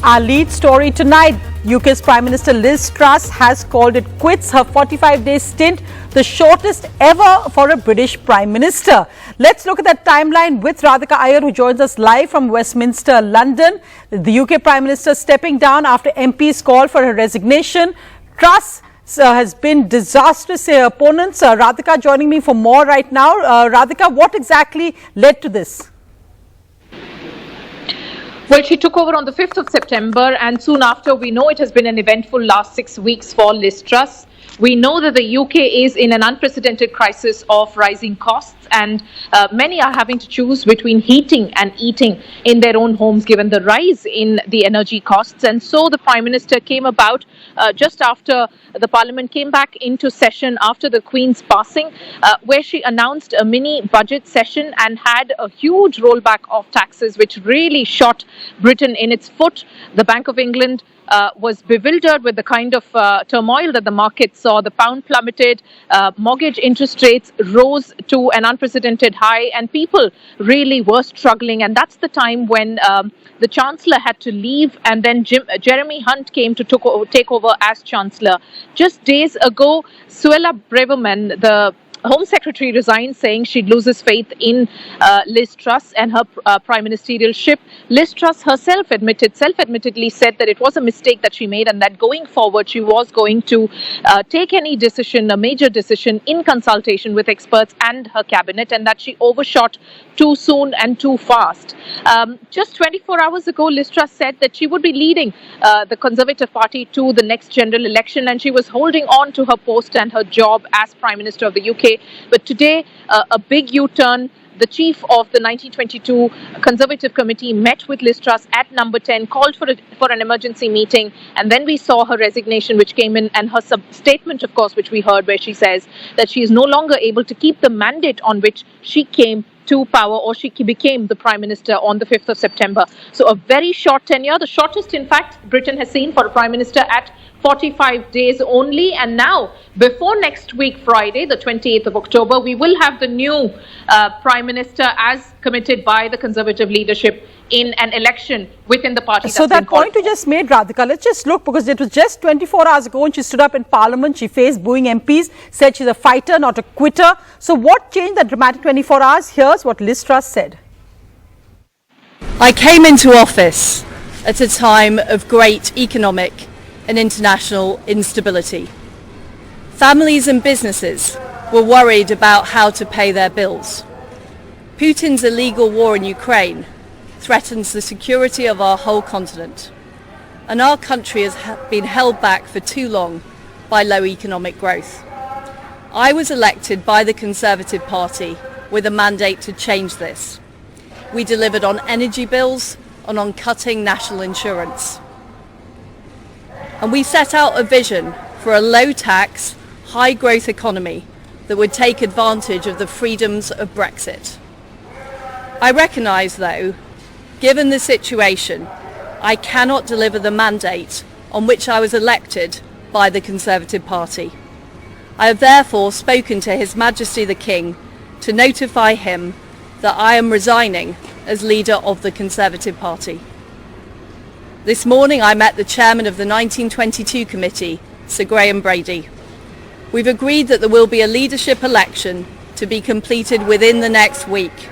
Our lead story tonight, UK's Prime Minister Liz Truss has called it quits. Her 45-day stint, the shortest ever for a British Prime Minister. Let's look at that timeline with Radhika Iyer, who joins us live from Westminster, London. The UK Prime Minister stepping down after MPs called for her resignation. Truss has been disastrous to her opponents. Radhika joining me for more right now. Radhika, what exactly led to this? Well, she took over on the 5th of September, and soon after, we know it has been an eventful last 6 weeks for Liz Truss. We know that the UK is in an unprecedented crisis of rising costs, and many are having to choose between heating and eating in their own homes given the rise in the energy costs. And so the Prime Minister came about just after the Parliament came back into session after the Queen's passing, where she announced a mini budget session and had a huge rollback of taxes, which really shot Britain in its foot. The Bank of England was bewildered with the kind of turmoil that the market saw. The pound plummeted, mortgage interest rates rose to an unprecedented high, and people really were struggling. And that's the time when the Chancellor had to leave, and then Jeremy Hunt came to take over as Chancellor. Just days ago, Suella Braverman, the Home Secretary, resigned, saying she loses faith in Liz Truss and her prime ministerialship. Liz Truss herself self-admittedly said that it was a mistake that she made, and that going forward she was going to take any decision, a major decision, in consultation with experts and her cabinet, and that she overshot too soon and too fast. Just 24 hours ago, Liz Truss said that she would be leading the Conservative Party to the next general election, and she was holding on to her post and her job as Prime Minister of the UK. But today, a big U-turn. The chief of the 1922 Conservative Committee met with Liz Truss at number 10, called for an emergency meeting, and then we saw her resignation, which came in, and her statement, of course, which we heard, where she says that she is no longer able to keep the mandate on which she came to power, or she became the Prime Minister on the 5th of September. So a very short tenure, the shortest, in fact, Britain has seen for a Prime Minister, at 45 days only. And now, before next week, Friday, the 28th of October, we will have the new Prime Minister as committed by the Conservative leadership in an election within the party. So that point you just made, Radhika, let's just look, because it was just 24 hours ago when she stood up in Parliament. She faced booing MPs, said she's a fighter, not a quitter. So what changed that dramatic 24 hours? Here's what Liz Truss said. I came into office at a time of great economic and international instability. Families and businesses were worried about how to pay their bills. Putin's illegal war in Ukraine threatens the security of our whole continent, and our country has been held back for too long by low economic growth. I was elected by the Conservative Party with a mandate to change this. We delivered on energy bills and on cutting national insurance. And we set out a vision for a low-tax, high-growth economy that would take advantage of the freedoms of Brexit. I recognise, though, given the situation, I cannot deliver the mandate on which I was elected by the Conservative Party. I have therefore spoken to His Majesty the King to notify him that I am resigning as leader of the Conservative Party. This morning I met the chairman of the 1922 committee, Sir Graham Brady. We've agreed that there will be a leadership election to be completed within the next week.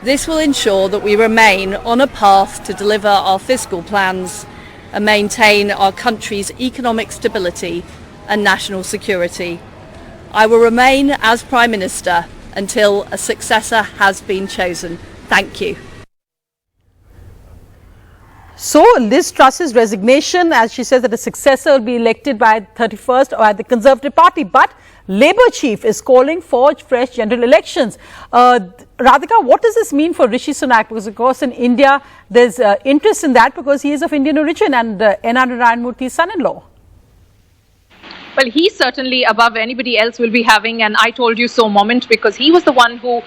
This will ensure that we remain on a path to deliver our fiscal plans and maintain our country's economic stability and national security. I will remain as Prime Minister until a successor has been chosen. Thank you. So Liz Truss's resignation, as she says that a successor will be elected by 31st or at the Conservative Party, but Labour chief is calling for fresh general elections. Radhika, what does this mean for Rishi Sunak? Because of course in India there's interest in that, because he is of Indian origin and Narendra Modi's son-in-law. Well, he certainly, above anybody else, will be having an "I told you so" moment, because he was the one who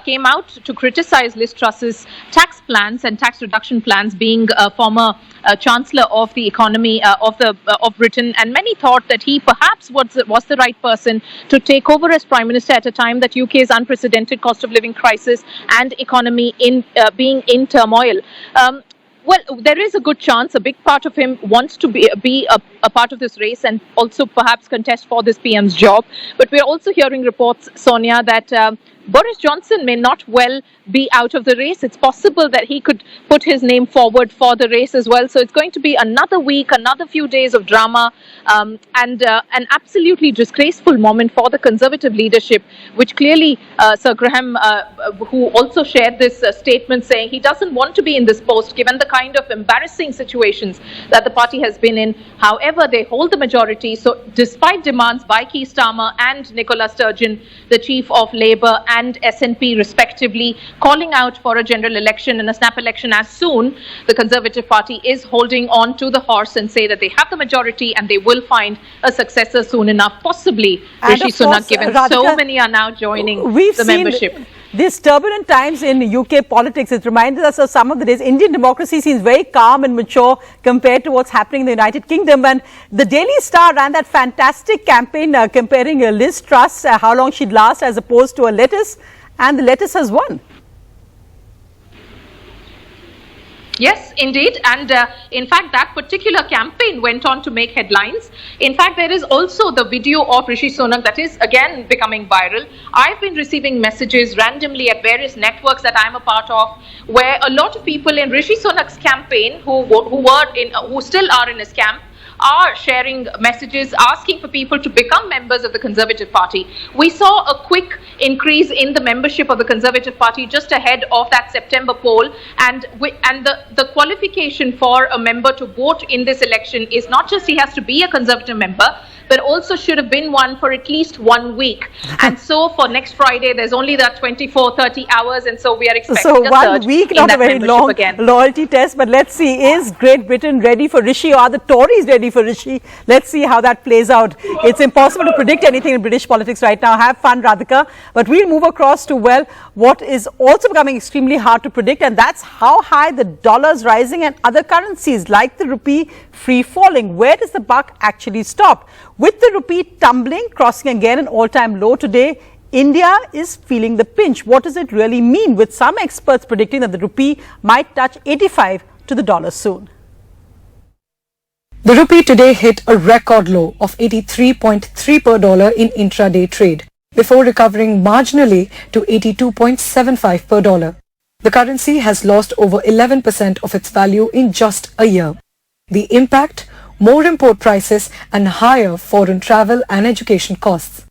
came out to criticize Liz Truss's tax plans and tax reduction plans, being a former Chancellor of the economy of Britain, and many thought that he perhaps was the right person to take over as Prime Minister at a time that UK's unprecedented cost of living crisis and economy being in turmoil. Well, there is a good chance. A big part of him wants to be a part of this race and also perhaps contest for this PM's job. But we're also hearing reports, Sonia, that Boris Johnson may not well be out of the race. It's possible that he could put his name forward for the race as well. So it's going to be another week, another few days of drama, and an absolutely disgraceful moment for the Conservative leadership, which clearly Sir Graham, who also shared this statement saying he doesn't want to be in this post given the kind of embarrassing situations that the party has been in. However, they hold the majority. So despite demands by Keir Starmer and Nicola Sturgeon, the chief of Labour and SNP respectively, calling out for a general election and a snap election as soon, the Conservative Party is holding on to the horse and say that they have the majority and they will find a successor soon enough, possibly Rishi Sunak, given so many are now joining the membership. These turbulent times in UK politics, it reminds us of some of the days. Indian democracy seems very calm and mature compared to what's happening in the United Kingdom. And the Daily Star ran that fantastic campaign comparing Liz Truss, how long she'd last as opposed to a lettuce, and the lettuce has won. Yes, indeed. And in fact, that particular campaign went on to make headlines. In fact, there is also the video of Rishi Sunak that is again becoming viral. I've been receiving messages randomly at various networks that I'm a part of, where a lot of people in Rishi Sunak's campaign who still are in his camp are sharing messages asking for people to become members of the Conservative Party. We saw a quick increase in the membership of the Conservative Party just ahead of that September poll, and the qualification for a member to vote in this election is not just he has to be a Conservative member, but also should have been one for at least 1 week. And so for next Friday, there's only that 24-30 hours, and so we are expecting a 1 week, not a very long loyalty test. But let's see, is Great Britain ready for Rishi, or are the Tories ready for Rishi? Let's see how that plays out. It's impossible to predict anything in British politics right now. Have fun, Radhika. But we'll move across to, well, what is also becoming extremely hard to predict, and that's how high the dollar's rising and other currencies like the rupee free falling. Where does the buck actually stop? With the rupee tumbling, crossing again an all-time low today, India is feeling the pinch. What does it really mean? With some experts predicting that the rupee might touch 85 to the dollar soon. The rupee today hit a record low of 83.3 per dollar in intraday trade, before recovering marginally to 82.75 per dollar. The currency has lost over 11% of its value in just a year. The impact? More import prices and higher foreign travel and education costs.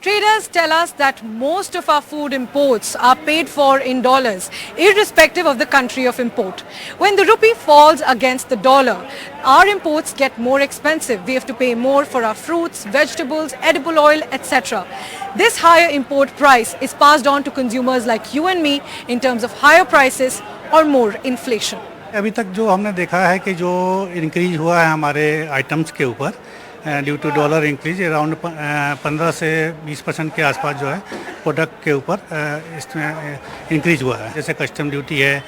Traders tell us that most of our food imports are paid for in dollars, irrespective of the country of import. When the rupee falls against the dollar, our imports get more expensive. We have to pay more for our fruits, vegetables, edible oil, etc. This higher import price is passed on to consumers like you and me in terms of higher prices or more inflation. अभी तक जो हमने देखा है कि जो increase हुआ है हमारे आइटम्स के ऊपर due to dollar increase around 15 से 20% के आसपास जो है प्रोडक्ट के ऊपर इसमें इंक्रीज हुआ है. जैसे कस्टम ड्यूटी है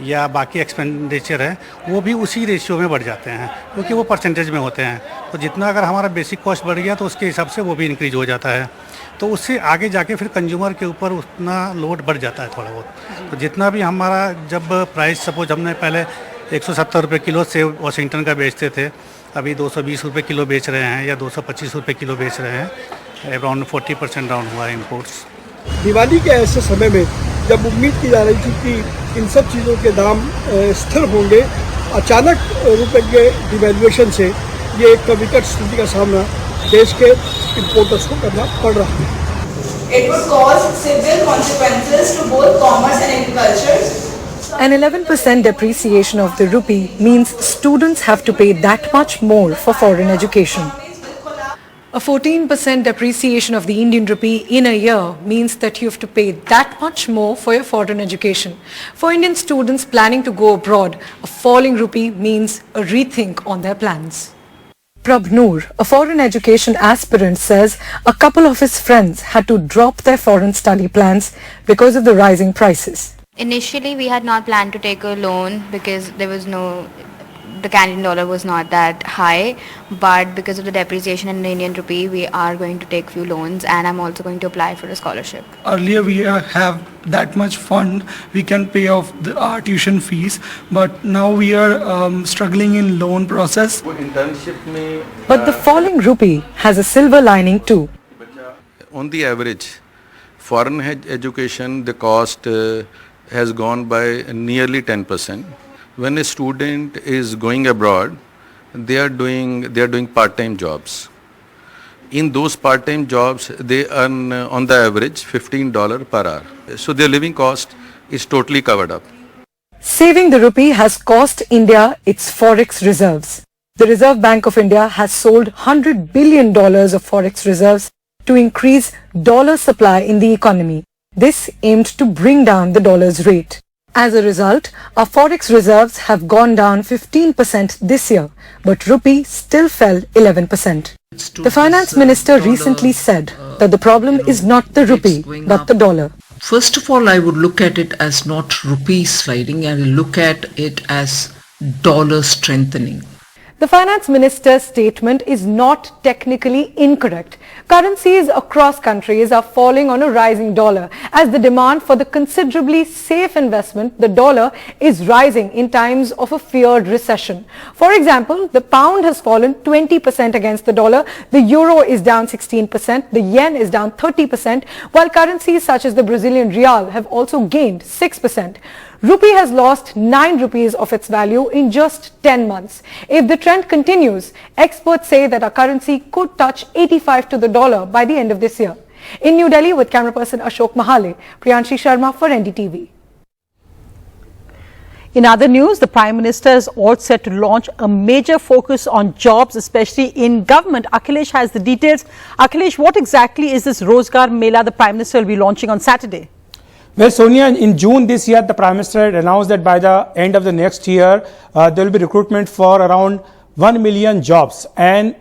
या बाकी एक्सपेंडिचर है वो भी उसी रेशियो में बढ़ जाते हैं क्योंकि वो परसेंटेज में होते हैं. तो जितना अगर हमारा बेसिक कॉस्ट बढ़ गया तो उसके हिसाब से वो भी इंक्रीज हो जाता है. तो उससे आगे जाके फिर कंज्यूमर के ऊपर उतना लोड बढ़ जाता है थोड़ा बहुत. तो जितना भी हमारा जब प्राइस सपोज हमने पहले 170 रुपये किलो से वाशिंगटन का बेचते थे, अभी 220 रुपये किलो बेच रहे हैं या 225 रुपये किलो बेच रहे हैं. अराउंड 40% डाउन हुआ है इम्पोर्ट्स. दिवाली के ऐसे समय में जब उम्मीद की जा रही थी कि इन सब चीज़ों के दाम स्थिर होंगे, अचानक रुपये के डिवैल्यूएशन से ये एक विकट स्थिति का सामना देश के इम्पोर्टर्स को करना पड़ रहा है. It would cause severe consequences to both commerce and agriculture. An 11% depreciation of the rupee means students have to pay that much more for foreign education. A 14% depreciation of the Indian rupee in a year means that you have to pay that much more for your foreign education. For Indian students planning to go abroad, a falling rupee means a rethink on their plans. Prabh Noor, a foreign education aspirant, says a couple of his friends had to drop their foreign study plans because of the rising prices. Initially, we had not planned to take a loan because there was no the Canadian dollar was not that high, but because of the depreciation in the Indian rupee, we are going to take few loans, and I'm also going to apply for a scholarship. Earlier we have that much fund, we can pay off our tuition fees, but now we are struggling in loan process. But the falling rupee has a silver lining too. On the average, foreign education, the cost has gone by nearly 10%. When a student is going abroad, they are doing part-time jobs. In those part-time jobs, they earn on the average $15 per hour. So their living cost is totally covered up. Saving the rupee has cost India its forex reserves. The Reserve Bank of India has sold $100 billion of forex reserves to increase dollar supply in the economy. This aimed to bring down the dollar's rate. As a result, our forex reserves have gone down 15% this year, but rupee still fell 11%. The finance minister recently said that the problem is not the rupee, but the dollar. First of all, I would look at it as not rupee sliding, I will look at it as dollar strengthening. The finance minister's statement is not technically incorrect. Currencies across countries are falling on a rising dollar as the demand for the considerably safe investment, the dollar, is rising in times of a feared recession. For example, the pound has fallen 20% against the dollar, the euro is down 16%, the yen is down 30%, while currencies such as the Brazilian real have also gained 6%. Rupee has lost 9 rupees of its value in just 10 months. If the trend continues, experts say that our currency could touch 85 to the dollar by the end of this year. In New Delhi with camera person Ashok Mahale, Priyanshi Sharma for NDTV. In other news, the Prime Minister is all set to launch a major focus on jobs, especially in government. Akhilesh has the details. Akhilesh, what exactly is this Rozgar Mela the Prime Minister will be launching on Saturday? Well, Sonia, in June this year, the Prime Minister had announced that by the end of the next year, there will be recruitment for around 1 million jobs, and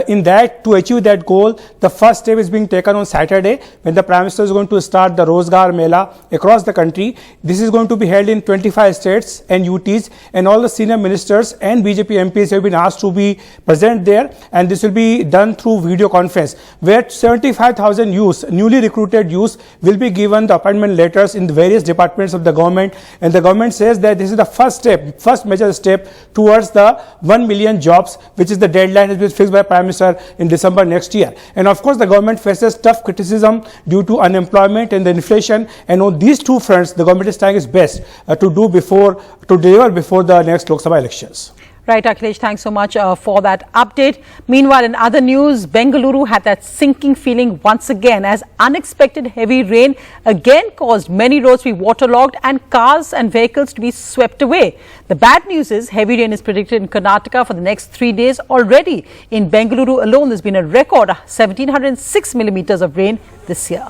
in that, to achieve that goal, the first step is being taken on Saturday when the Prime Minister is going to start the Rozgar Mela across the country. This is going to be held in 25 states and UTs, and all the senior ministers and BJP MPs have been asked to be present there, and this will be done through video conference, where 75,000 youths, newly recruited youths, will be given the appointment letters in the various departments of the government, and the government says that this is the first major step towards the 1 million jobs, which is the deadline has been fixed by Prime Minister in December next year. And of course, the government faces tough criticism due to unemployment and the inflation, and on these two fronts, the government is trying its best to deliver before the next Lok Sabha elections. Right, Akhilesh, thanks so much for that update. Meanwhile, in other news, Bengaluru had that sinking feeling once again as unexpected heavy rain again caused many roads to be waterlogged and cars and vehicles to be swept away. The bad news is heavy rain is predicted in Karnataka for the next 3 days. Already in Bengaluru alone, there's been a record 1,706 millimeters of rain this year.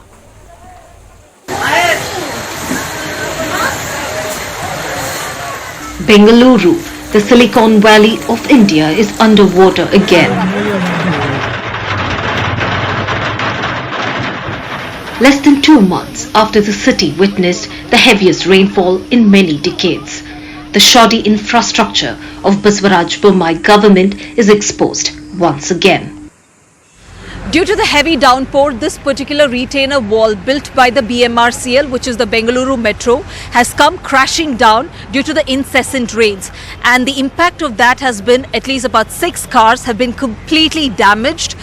Bengaluru, the Silicon Valley of India, is underwater again. Less than 2 months after the city witnessed the heaviest rainfall in many decades, the shoddy infrastructure of Baswaraj Bommai government is exposed once again. Due to the heavy downpour, this particular retainer wall built by the BMRCL, which is the Bengaluru Metro, has come crashing down due to the incessant rains. And the impact of that has been at least about 6 cars have been completely damaged.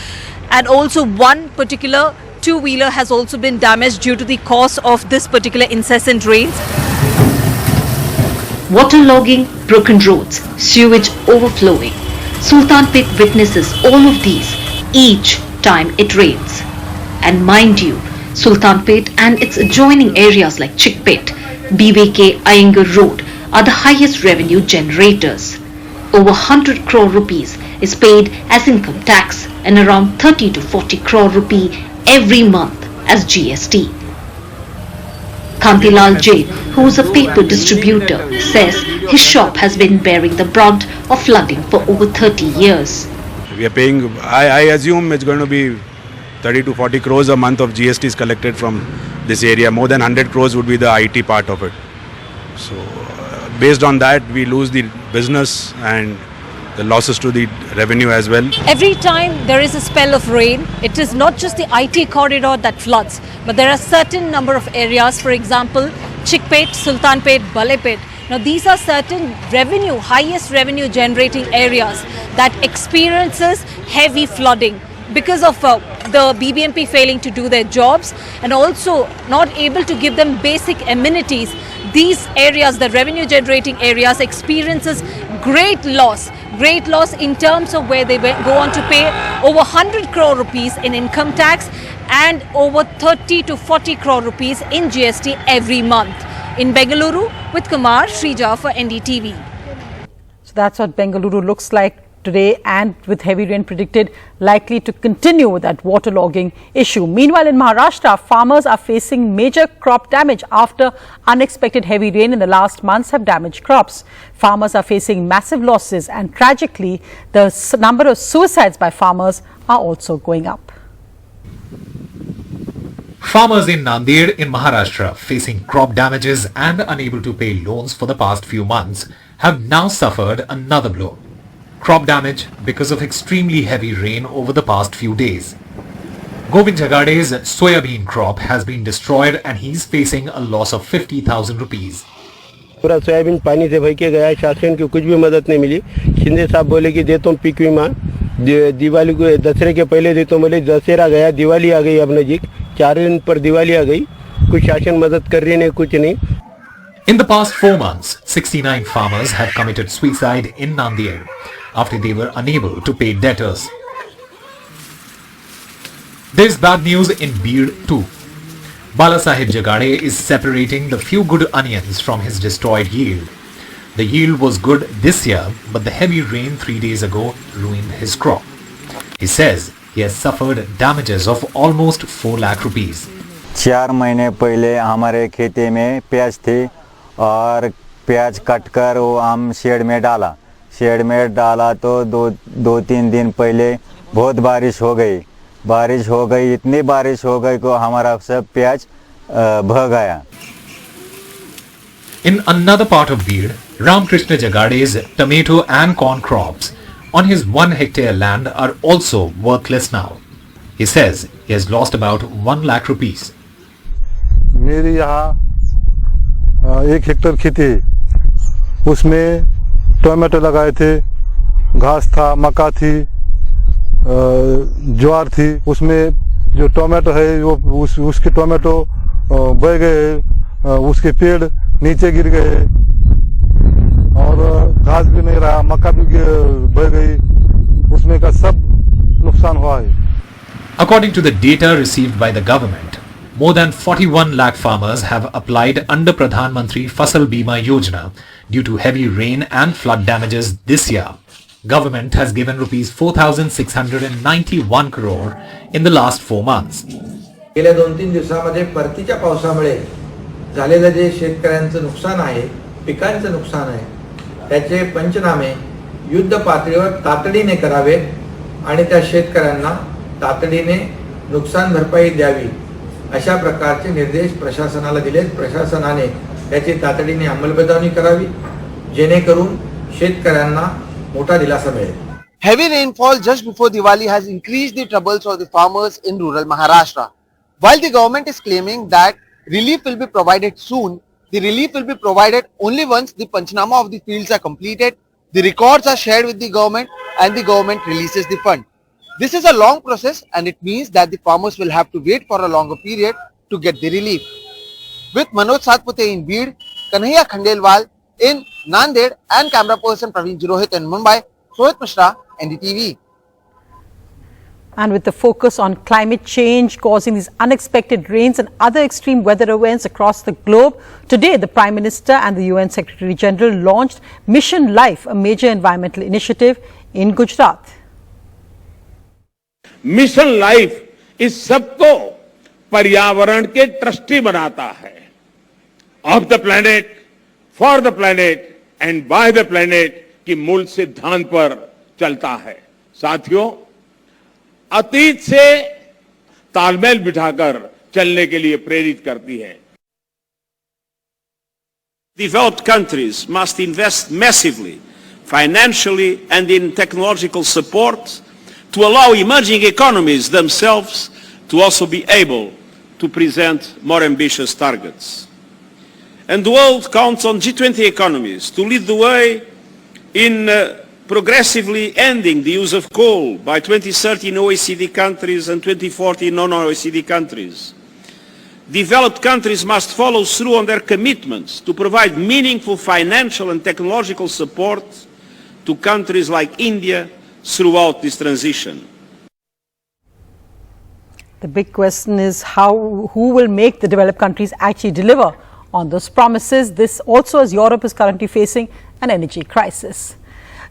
And also one particular two-wheeler has also been damaged due to the cause of this particular incessant rains. Waterlogging, broken roads, sewage overflowing. Sultanpet witnesses all of these each time it rains. And mind you, Sultanpet and its adjoining areas like Chickpet, BVK Iyengar Road are the highest revenue generators. Over 100 crore rupees is paid as income tax and around 30 to 40 crore rupee every month as GST. Kantilal Jain, who is a paper distributor, says his shop has been bearing the brunt of flooding for over 30 years. We are paying, I assume it's going to be 30 to 40 crores a month of GST is collected from this area. More than 100 crores would be the IT part of it. So based on that, we lose the business and the losses to the revenue as well. Every time there is a spell of rain, it is not just the IT corridor that floods, but there are certain number of areas, for example, Chikpet, Sultanpet, Balepet. Now these are certain highest revenue generating areas that experiences heavy flooding because of the BBMP failing to do their jobs and also not able to give them basic amenities. These areas, the revenue generating areas, experiences great loss in terms of where they go on to pay over 100 crore rupees in income tax and over 30 to 40 crore rupees in GST every month. In Bengaluru, with Kumar Shrija for NDTV. So that's what Bengaluru looks like today, and with heavy rain predicted, likely to continue with that waterlogging issue. Meanwhile, in Maharashtra, farmers are facing major crop damage after unexpected heavy rain in the last months have damaged crops. Farmers are facing massive losses, and tragically, the number of suicides by farmers are also going up. Farmers in Nanded in Maharashtra, facing crop damages and unable to pay loans for the past few months, have now suffered another blow. Crop damage because of extremely heavy rain over the past few days. Govind Jagade's soybean crop has been destroyed and he's facing a loss of 50,000 rupees. पूरा soybean पानी से भर के गया, शासन की कुछ भी मदद नहीं मिली. शिंदे साहब बोले कि देता हूँ पीक बीमा, दिवाली को दशहरे के पहले देता हूँ, बोले दशहरा गया, दिवाली आ गई अब नजीक, 4 दिन पर दिवाली आ गई, कुछ शासन मदद कर रही नहीं, कुछ नहीं. In the past 4 months, 69 farmers have committed suicide in Nanded after they were unable to pay debtors. There's bad news in Beed too. Balasaheb Jagade is separating the few good onions from his destroyed yield. The yield was good this year, but the heavy rain 3 days ago ruined his crop. He says he has suffered damages of almost 4 lakh rupees. 4 महीने पहले हमारे खेती में प्याज थी और प्याज कटकर वो हम शेड में डाला तो 2-3 दिन पहले बहुत बारिश हो गई, इतनी बारिश हो गई कि हमारा सब प्याज बह गया. In another part of Beed, Ramkrishna Jagade's tomato and corn crops on his 1 hectare land are also worthless now. He says he has lost about 1 lakh rupees. मेरी यहाँ 1 हेक्टेयर खेती है, उसमें टोमेटो लगाए थे, घास था, मक्का थी, ज्वार थी, उसमें जो टोमेटो है वो उसके टोमेटो बह गए, उसके पेड़ नीचे गिर गए और घास भी नहीं रहा, मक्का भी बह गई, उसमें का सब नुकसान हुआ है. According to the data received by the government, more than 41 lakh farmers have applied under Pradhan Mantri Fasal Bima Yojana due to heavy rain and flood damages this year. Government has given rupees 4,691 crore in the last 4 months. गेल्या 2-3 दिवसांमध्ये परतीच्या पावसामुळे झालेलं जे शेतकऱ्यांचं नुकसान आहे, पिकांचं नुकसान आहे, त्याचे पंचनामे युद्ध पातळीवर तातडीने करावेत आणि त्या शेतकऱ्यांना तातडीने नुकसान भरपाई द्यावी अशा प्रकारचे निर्देश प्रशासनाला दिलेत. प्रशासनाने त्याची तातडीने अंमलबजावणी करावी जेणेकरून शेतकऱ्यांना मोठा दिलासा मिळेल. Heavy rainfall just before Diwali has increased the troubles of the farmers in rural Maharashtra. While the government is claiming that relief will be provided soon, the relief will be provided only once the panchnama of the fields are completed, the records are shared with the government and the government releases the fund. This is a long process and it means that the farmers will have to wait for a longer period to get the relief. With Manoj Satpute in Beed, Kanhaiya Khandelwal in Nanded and camera person Praveen Jirohit in Mumbai, Sohit Mishra, NDTV. And with the focus on climate change causing these unexpected rains and other extreme weather events across the globe, today the Prime Minister and the UN Secretary General launched Mission Life, a major environmental initiative in Gujarat. Mission life इस सबको पर्यावरण के trustee बनाता है. Of the planet, for the planet and by the planet की मूल सिद्धांत पर चलता है. साथियों, अतीत से तालमेल बिठाकर चलने के लिए प्रेरित करती है. Developed countries must invest massively, financially and in technological support to allow emerging economies themselves to also be able to present more ambitious targets. And the world counts on G20 economies to lead the way in progressively ending the use of coal by 2030 in OECD countries and 2040 in non-OECD countries. Developed countries must follow through on their commitments to provide meaningful financial and technological support to countries like India throughout this transition. The big question is who will make the developed countries actually deliver on those promises. This also as Europe is currently facing an energy crisis.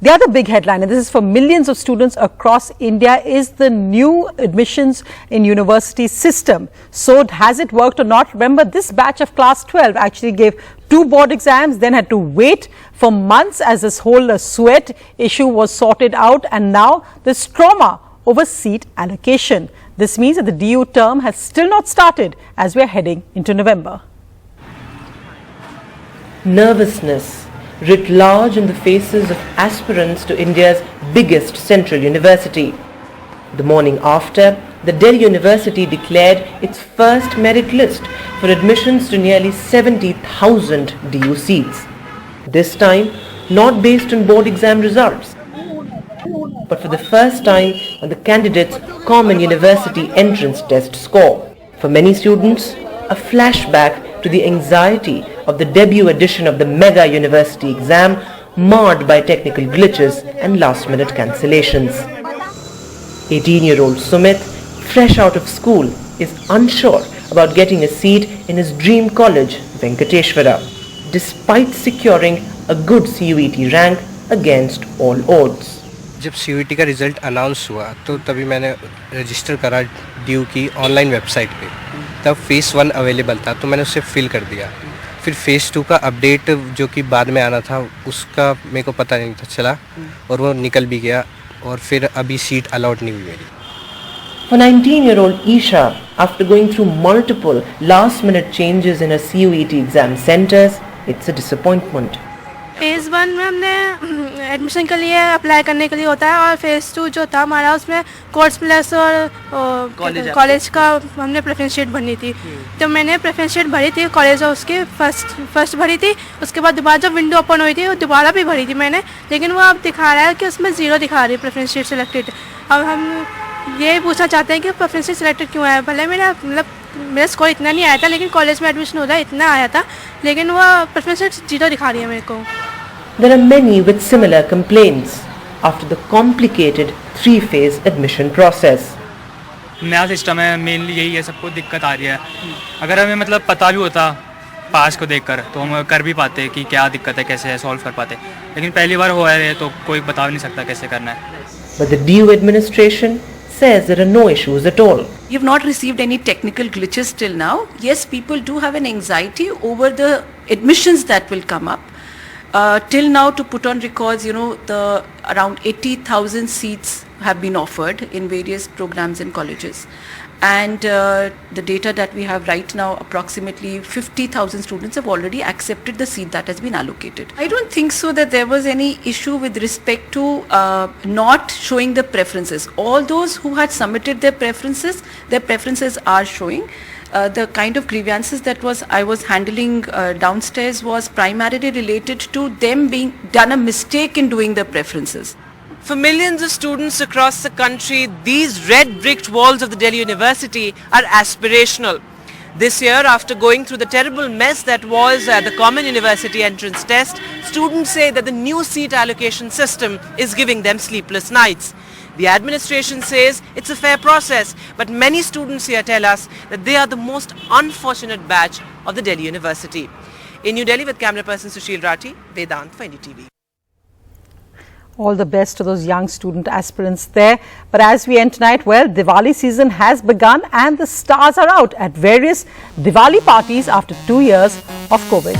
The other big headline, and this is for millions of students across India, is the new admissions in university system. So has it worked or not? Remember, this batch of class 12 actually gave 2 board exams, then had to wait for months as this whole sweat issue was sorted out, and now this trauma over seat allocation. This means that the DU term has still not started as we are heading into November. Nervousness writ large in the faces of aspirants to India's biggest central university. The morning after, the Delhi University declared its first merit list for admissions to nearly 70,000 DU seats. This time, not based on board exam results, but for the first time on the candidate's common university entrance test score. For many students, a flashback to the anxiety of the debut edition of the mega university exam, marred by technical glitches and last-minute cancellations. 18-year-old Sumit, fresh out of school, is unsure about getting a seat in his dream college, Venkateshwara, despite securing a good CUET rank against all odds. जब CUET का result announce हुआ तो तभी मैंने register करा due की online website पे, तब फेज़ 1 अवेलेबल था तो मैंने उसे फिल कर दिया. फिर फेज़ 2 का अपडेट जो कि बाद में आना था उसका मेरे को पता नहीं था चला और वो निकल भी गया और फिर अभी सीट अलॉट नहीं हुई मेरी. For 19-year-old Isha, after going through multiple last-minute changes in her CUET exam centers, it's a disappointment. Phase 1 में हमने एडमिशन के लिए अप्लाई करने के लिए होता है और फेज़ 2 जो था हमारा उसमें कोर्स प्लस और कॉलेज का हमने प्रेफरेंस शीट भरनी थी. तो मैंने प्रेफरेंस शीट भरी थी कॉलेज और उसकी फर्स्ट भरी थी. उसके बाद दोबारा जब विंडो ओपन हुई थी वो दोबारा भी भरी थी मैंने, लेकिन वो अब दिखा रहा है कि उसमें 0 दिखा रही है प्रेफरेंस शीट सिलेक्टेड. अब हम ये पूछना चाहते हैं कि प्रेफरेंस शीट सिलेक्टेड क्यों आया. भले मेरा स्कोर इतना नहीं आया था लेकिन कॉलेज में एडमिशन होता है इतना आया था, लेकिन वो प्रेफरेंस शीट 0 दिखा रही है मेरे को. There are many with similar complaints after the complicated 3-phase admission process. नया सिस्टम है, मेनली यही है, सबको दिक्कत आ रही है. अगर हमें मतलब पता भी होता पास को देखकर तो हम कर भी पाते कि क्या दिक्कत है, कैसे है सॉल्व कर पाते, लेकिन पहली बार हुआ है तो कोई बता भी नहीं सकता कैसे करना है. But the DU administration says there are no issues at all. You've not received any technical glitches till now. Yes, people do have an anxiety over the admissions that will come up. Till now, to put on records, the around 80,000 seats have been offered in various programs and colleges. And the data that we have right now, approximately 50,000 students have already accepted the seat that has been allocated. I don't think so that there was any issue with respect to not showing the preferences. All those who had submitted their preferences are showing. The kind of grievances that I was handling downstairs was primarily related to them being done a mistake in doing the preferences. For millions of students across the country, these red bricked walls of the Delhi University are aspirational. This year, after going through the terrible mess that was the Common University entrance test, students say that the new seat allocation system is giving them sleepless nights. The administration says it's a fair process, but many students here tell us that they are the most unfortunate batch of the Delhi University. In New Delhi with camera person Sushil Rathi, Vedant for NDTV. All the best to those young student aspirants there. But as we end tonight, well, Diwali season has begun and the stars are out at various Diwali parties after 2 years of COVID.